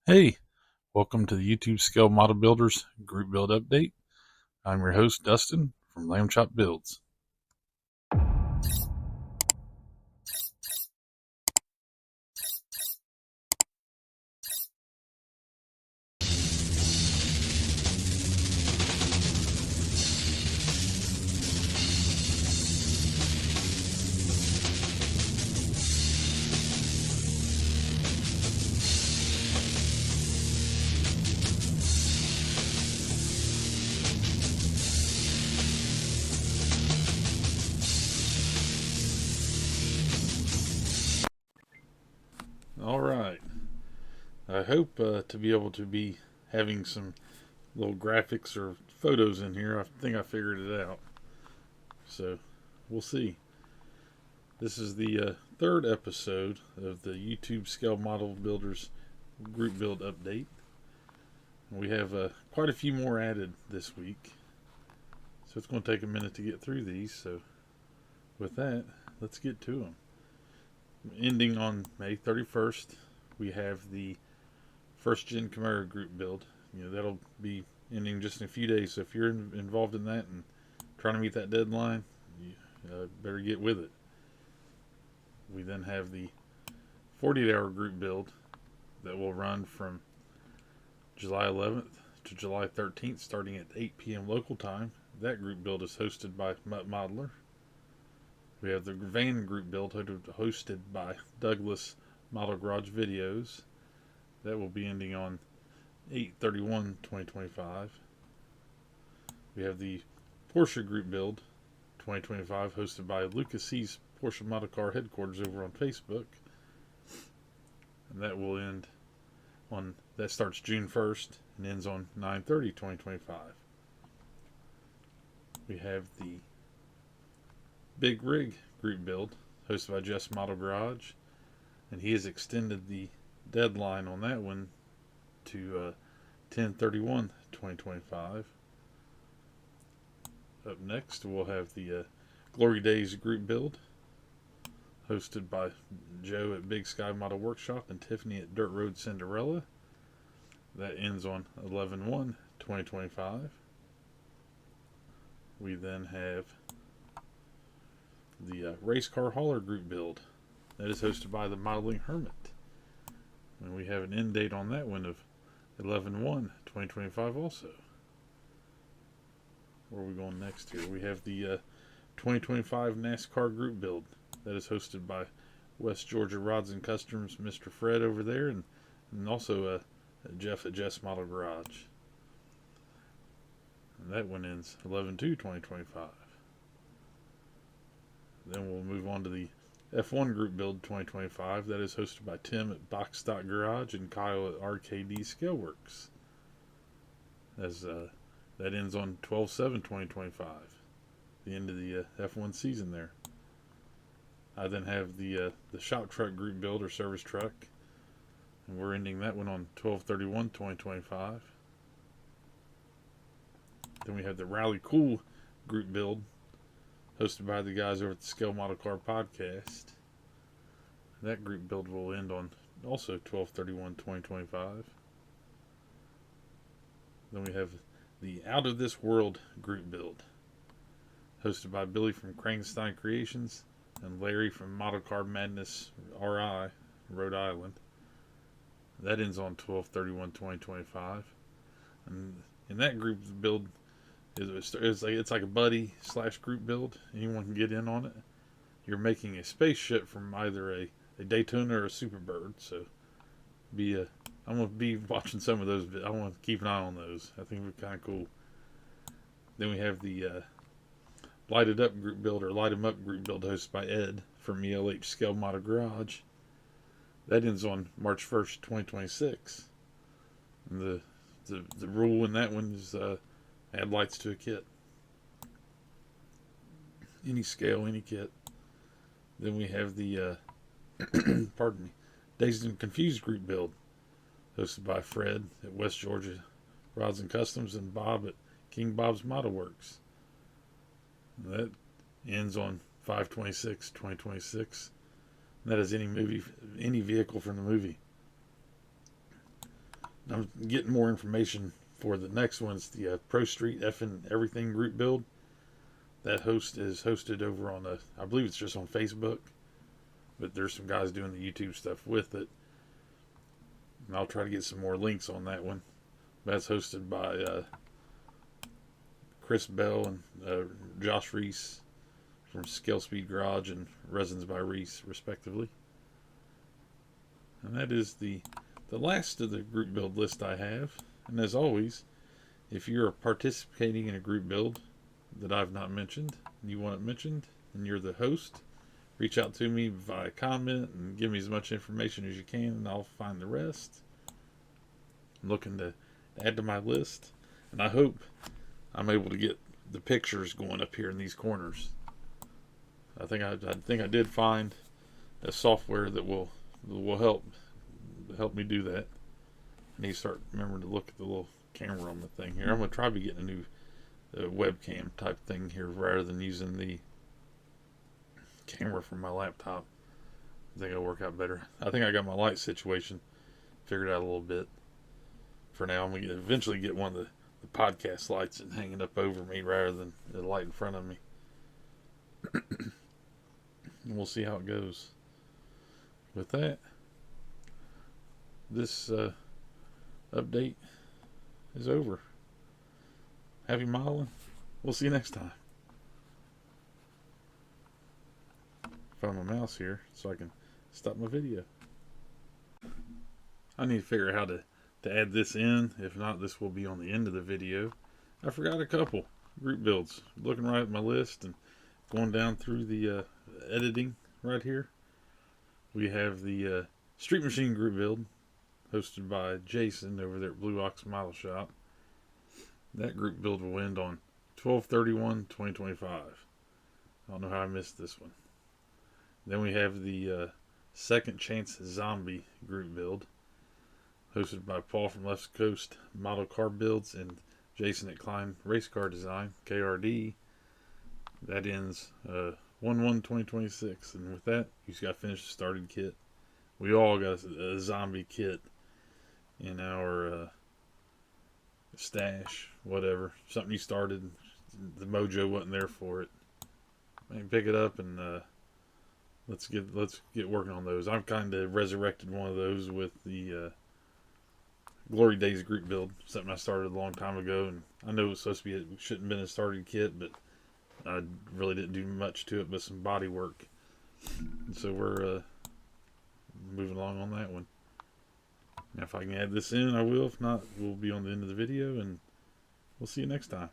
Hey, welcome to the YouTube Scale Model Builders Group Build Update. I'm your host, Dustin from Lamb Chop Builds. All right. I hope to be able to be having some little graphics or photos in here. I think I figured it out. So we'll see. This is the third episode of the YouTube Scale Model Builders Group Build Update. We have quite a few more added this week. So it's going to take a minute to get through these. So with that, let's get to them. Ending on May 31st, we have the first gen Camaro Group Build. That'll be ending just in a few days. So if you're involved in that and trying to meet that deadline, you better get with it. We then have the 48-hour Group Build that will run from July 11th to July 13th, starting at 8 p.m. local time. That Group Build is hosted by Mutt Modeler. We have the Van Group Build hosted by Douglas Model Garage Videos. That will be ending on 8/31/2025. We have the Porsche Group Build 2025 hosted by Lucas C's Porsche Model Car Headquarters over on Facebook. And that starts June 1st and ends on 9/30/2025. We have the Big Rig Group Build hosted by Jess Model Garage, and he has extended the deadline on that one to 10/31/2025. Up next, we'll have the Glory Days Group Build hosted by Joe at Big Sky Model Workshop and Tiffany at Dirt Road Cinderella. That ends on 11/1/2025. We then have the Race Car Hauler Group Build. That is hosted by the Modeling Hermit. And we have an end date on that one of 11/1/2025 also. Where are we going next here? We have the 2025 NASCAR Group Build. That is hosted by West Georgia Rods and Customs, Mr. Fred over there, and also Jeff at Jess Model Garage. And that one ends 11/2/2025. Then we'll move on to the F1 Group Build 2025. That is hosted by Tim at Box Stock Garage and Kyle at RKD Scaleworks. That ends on 12/7/2025, the end of the F1 season there. I then have the Shop Truck Group Build or Service Truck, and we're ending that one on 12/31/2025. Then we have the Rally Cool Group Build hosted by the guys over at the Scale Model Car Podcast. That Group Build will end on also 12/31/2025. Then we have the Out of This World Group Build hosted by Billy from Cranestein Creations and Larry from Model Car Madness RI, Rhode Island. That ends on 12/31/2025. And in that group build, it's like a buddy / group build. Anyone can get in on it. You're making a spaceship from either a Daytona or a Superbird. So I'm going to be watching some of those. I want to keep an eye on those. I think they're kind of cool. Then we have the Light It Up Group Build or Light 'em Up Group Build hosted by Ed from ELH Scale Model Garage. That ends on March 1st, 2026. And the rule in that one is add lights to a kit. Any scale, any kit. Then we have the pardon me, Dazed and Confused Group Build hosted by Fred at West Georgia Rods and Customs and Bob at King Bob's Model Works. That ends on 5/26/2026. That is any vehicle from the movie. I'm getting more information for the next one. It's the Pro Street Effin' Everything Group Build. That host is hosted over on I believe it's just on Facebook, but there's some guys doing the YouTube stuff with it. And I'll try to get some more links on that one. That's hosted by Chris Bell and Josh Reese from Scale Speed Garage and Resins by Reese, respectively. And that is the last of the group build list I have. And as always, if you're participating in a group build that I've not mentioned, and you want it mentioned, and you're the host, reach out to me via comment and give me as much information as you can, and I'll find the rest. I'm looking to add to my list, and I hope I'm able to get the pictures going up here in these corners. I think I did find a software that will help me do that. I need to start remembering to look at the little camera on the thing here. I'm gonna try to be getting a new webcam type thing here rather than using the camera from my laptop. I think it'll work out better. I think I got my light situation figured out a little bit. For now, I'm gonna eventually get one of the podcast lights and hanging up over me rather than the light in front of me. And we'll see how it goes. With that, this update is over. Happy modeling. We'll see you next time. Found my mouse here so I can stop my video. I need to figure out how to add this in. If not, this will be on the end of the video. I forgot a couple group builds. Looking right at my list and going down through the editing right here. We have the Street Machine group build hosted by Jason over there at Blue Ox Model Shop. That group build will end on 12/31/2025. I don't know how I missed this one. Then we have the Second Chance Zombie group build hosted by Paul from Left Coast Model Car Builds and Jason at Klein Race Car Design, KRD. That ends 1/1/2026. And with that, you just got to finish the started kit. We all got a zombie kit in our stash, whatever. Something you started, the mojo wasn't there for it. Maybe pick it up and let's get working on those. I've kind of resurrected one of those with the Glory Days group build, something I started a long time ago, and I know it was supposed to be, it shouldn't have been a started kit, but I really didn't do much to it but some body work. And so we're moving along on that one. Now if I can add this in, I will. If not, we'll be on the end of the video, and we'll see you next time.